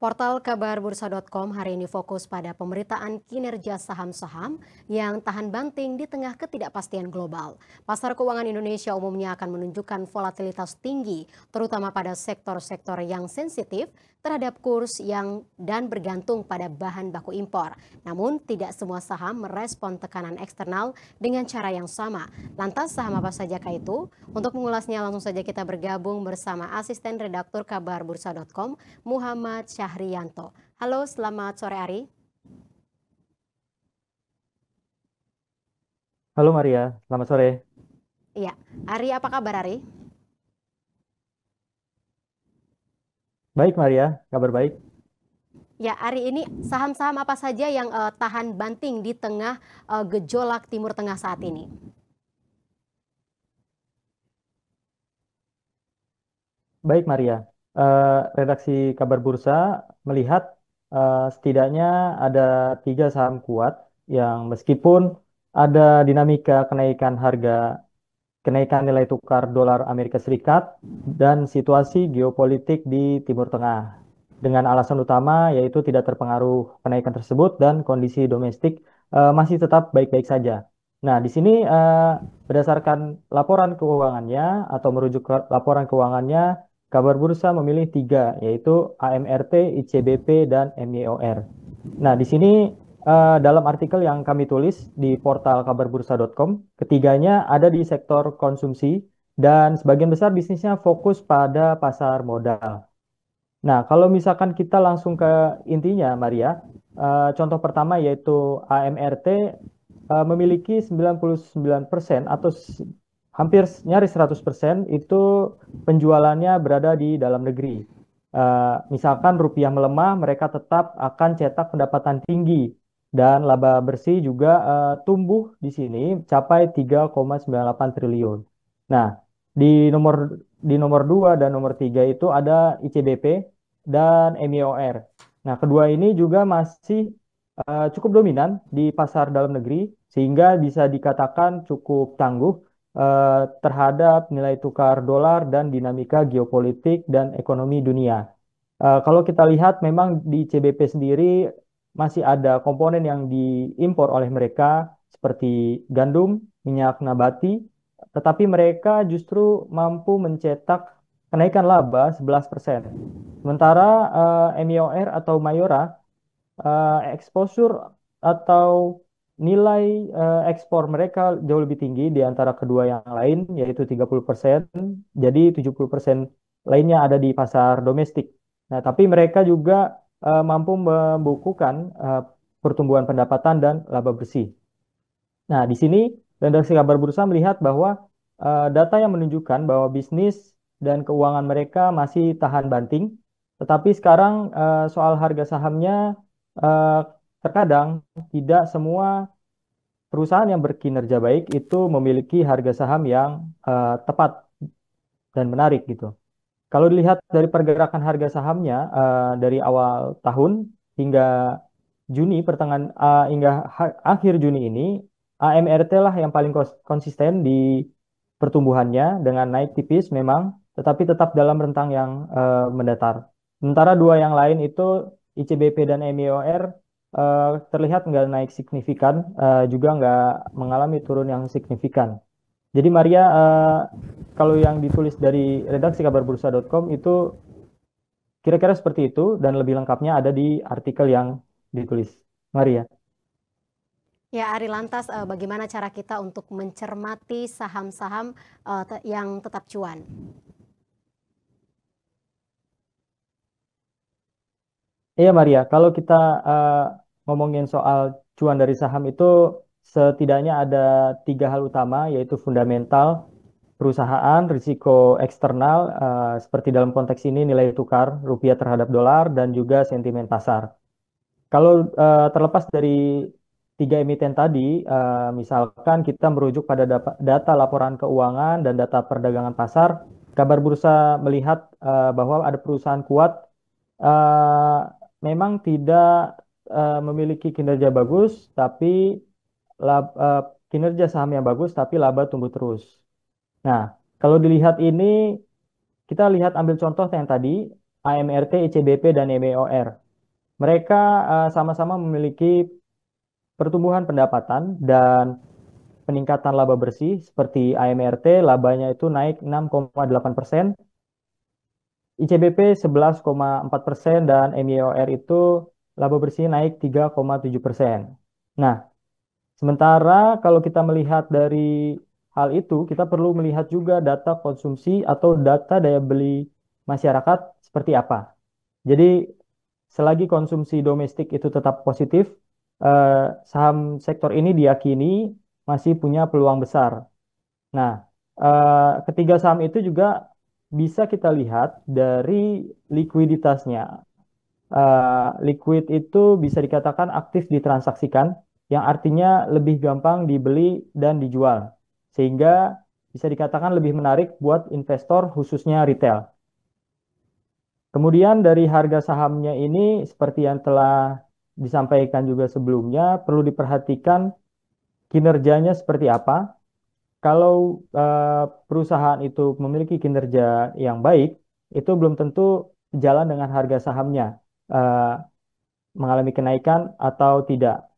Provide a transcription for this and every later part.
Portal kabarbursa.com hari ini fokus pada pemberitaan kinerja saham-saham yang tahan banting di tengah ketidakpastian global. Pasar keuangan Indonesia umumnya akan menunjukkan volatilitas tinggi, terutama pada sektor-sektor yang sensitif terhadap kurs dan bergantung pada bahan baku impor. Namun, tidak semua saham merespon tekanan eksternal dengan cara yang sama. Lantas, saham apa saja itu? Untuk mengulasnya, langsung saja kita bergabung bersama asisten redaktur kabarbursa.com, Muhammad Syahriyanto. Halo, selamat sore Ari. Halo Maria, selamat sore. Iya, Ari apa kabar Ari? Baik Maria, kabar baik. Ya, Ari ini saham-saham apa saja yang tahan banting di tengah gejolak Timur Tengah saat ini? Baik Maria. Redaksi Kabar Bursa melihat setidaknya ada tiga saham kuat yang meskipun ada dinamika kenaikan nilai tukar dolar Amerika Serikat dan situasi geopolitik di Timur Tengah. Dengan alasan utama yaitu tidak terpengaruh kenaikan tersebut dan kondisi domestik masih tetap baik-baik saja. Nah, di sini berdasarkan laporan keuangannya atau merujuk ke laporan keuangannya, kabar bursa memilih tiga, yaitu AMRT, ICBP, dan MYOR. Nah, di sini dalam artikel yang kami tulis di portal kabarbursa.com, ketiganya ada di sektor konsumsi dan sebagian besar bisnisnya fokus pada pasar modal. Nah, kalau misalkan kita langsung ke intinya, Maria, contoh pertama yaitu AMRT memiliki 99% atau hampir nyaris 100% itu penjualannya berada di dalam negeri. Misalkan rupiah melemah, mereka tetap akan cetak pendapatan tinggi dan laba bersih juga tumbuh di sini capai 3,98 triliun. Nah, di nomor di nomor 2 dan nomor 3 itu ada ICBP dan MIOR. Nah, kedua ini juga masih cukup dominan di pasar dalam negeri sehingga bisa dikatakan cukup tangguh terhadap nilai tukar dolar dan dinamika geopolitik dan ekonomi dunia. Kalau kita lihat memang di CBP sendiri masih ada komponen yang diimpor oleh mereka seperti gandum, minyak nabati, tetapi mereka justru mampu mencetak kenaikan laba 11%. Sementara MIOR atau Mayora exposure atau nilai ekspor mereka jauh lebih tinggi di antara kedua yang lain, yaitu 30%. Jadi 70% lainnya ada di pasar domestik. Nah, tapi mereka juga mampu membukukan pertumbuhan pendapatan dan laba bersih. Nah, di sini redaksi kabar bursa melihat bahwa data yang menunjukkan bahwa bisnis dan keuangan mereka masih tahan banting, tetapi sekarang soal harga sahamnya eh, terkadang tidak semua perusahaan yang berkinerja baik itu memiliki harga saham yang tepat dan menarik gitu. Kalau dilihat dari pergerakan harga sahamnya dari awal tahun hingga hingga akhir Juni ini, AMRT lah yang paling konsisten di pertumbuhannya dengan naik tipis memang, tetapi tetap dalam rentang yang mendatar. Sementara dua yang lain itu ICBP dan MIOR terlihat nggak naik signifikan, juga nggak mengalami turun yang signifikan. Jadi Maria, kalau yang ditulis dari redaksi kabarbursa.com itu kira-kira seperti itu dan lebih lengkapnya ada di artikel yang ditulis. Maria. Ya, Ari lantas bagaimana cara kita untuk mencermati saham-saham yang tetap cuan? Iya Maria, kalau kita eh, ngomongin soal cuan dari saham itu setidaknya ada tiga hal utama yaitu fundamental, perusahaan, risiko eksternal seperti dalam konteks ini nilai tukar rupiah terhadap dolar dan juga sentimen pasar. Kalau terlepas dari tiga emiten tadi, misalkan kita merujuk pada data laporan keuangan dan data perdagangan pasar, kabar bursa melihat bahwa ada perusahaan kuat eh, memang tidak memiliki kinerja bagus, tapi lab- eh, kinerja saham yang bagus, tapi laba tumbuh terus. Nah, kalau dilihat ini, kita lihat ambil contoh yang tadi. AMRT, ICBP, dan MEOR. Mereka sama-sama memiliki pertumbuhan pendapatan dan peningkatan laba bersih. Seperti AMRT, labanya itu naik 6,8%, ICBP 11,4%, dan MEOR itu laba bersih naik 3,7%. Nah, sementara kalau kita melihat dari hal itu, kita perlu melihat juga data konsumsi atau data daya beli masyarakat seperti apa. Jadi, selagi konsumsi domestik itu tetap positif, saham sektor ini diyakini masih punya peluang besar. Nah, ketiga saham itu juga bisa kita lihat dari likuiditasnya. Liquid itu bisa dikatakan aktif ditransaksikan, yang artinya lebih gampang dibeli dan dijual, sehingga bisa dikatakan lebih menarik buat investor khususnya retail. Kemudian dari harga sahamnya ini, seperti yang telah disampaikan juga sebelumnya, perlu diperhatikan kinerjanya seperti apa. Kalau perusahaan itu memiliki kinerja yang baik, itu belum tentu jalan dengan harga sahamnya eh, mengalami kenaikan atau tidak.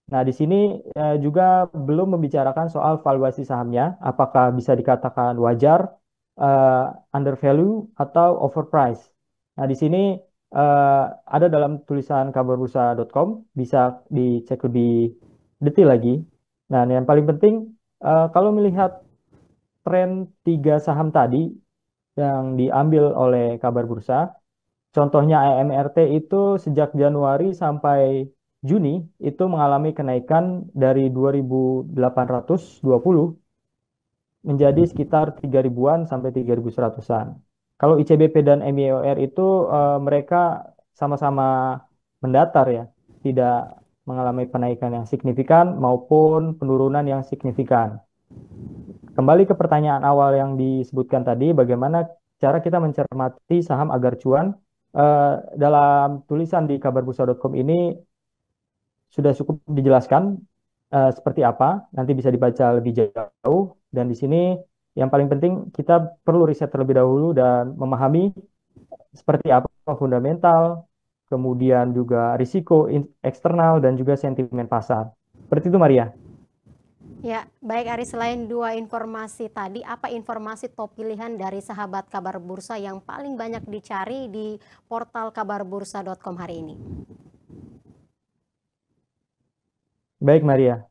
Nah, di sini juga belum membicarakan soal valuasi sahamnya, apakah bisa dikatakan wajar, undervalue, atau overpriced. Nah, di sini eh, ada dalam tulisan kabarbursa.com, bisa dicek lebih detail lagi. Nah, yang paling penting, kalau melihat tren tiga saham tadi yang diambil oleh kabar bursa, contohnya AMRT itu sejak Januari sampai Juni itu mengalami kenaikan dari 2.820 menjadi sekitar 3 ribuan sampai 3.100-an. Kalau ICBP dan MEOR itu mereka sama-sama mendatar ya, tidak mengalami kenaikan yang signifikan maupun penurunan yang signifikan. Kembali ke pertanyaan awal yang disebutkan tadi, bagaimana cara kita mencermati saham agar cuan? Dalam tulisan di kabarbursa.com ini sudah cukup dijelaskan seperti apa, nanti bisa dibaca lebih jauh. Dan di sini yang paling penting kita perlu riset terlebih dahulu dan memahami seperti apa fundamental, kemudian juga risiko eksternal dan juga sentimen pasar. Seperti itu, Maria. Ya, baik Ari, selain dua informasi tadi, apa informasi top pilihan dari sahabat kabar bursa yang paling banyak dicari di portal kabarbursa.com hari ini? Baik, Maria.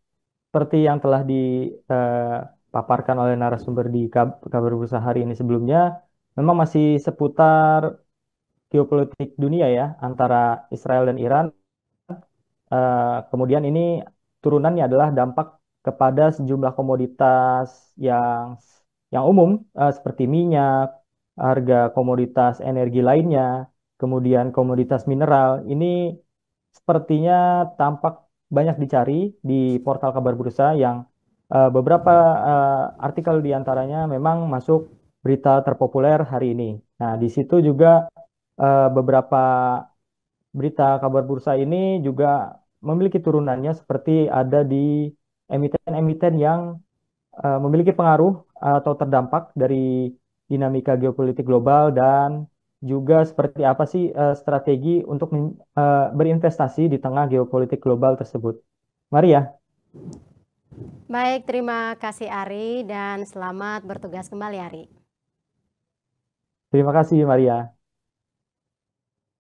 Seperti yang telah dipaparkan oleh narasumber di kabar bursa hari ini sebelumnya, memang masih seputar geopolitik dunia ya, antara Israel dan Iran. Kemudian ini turunannya adalah dampak kepada sejumlah komoditas yang umum, seperti minyak, harga komoditas energi lainnya, kemudian komoditas mineral. Ini sepertinya tampak banyak dicari di portal kabar bursa yang beberapa artikel diantaranya memang masuk berita terpopuler hari ini. Nah, di situ juga beberapa berita kabar bursa ini juga memiliki turunannya, seperti ada di emiten-emiten yang memiliki pengaruh atau terdampak dari dinamika geopolitik global, dan juga seperti apa sih strategi untuk berinvestasi di tengah geopolitik global tersebut. Maria, Baik, terima kasih Ari dan selamat bertugas kembali Ari. terima kasih Maria.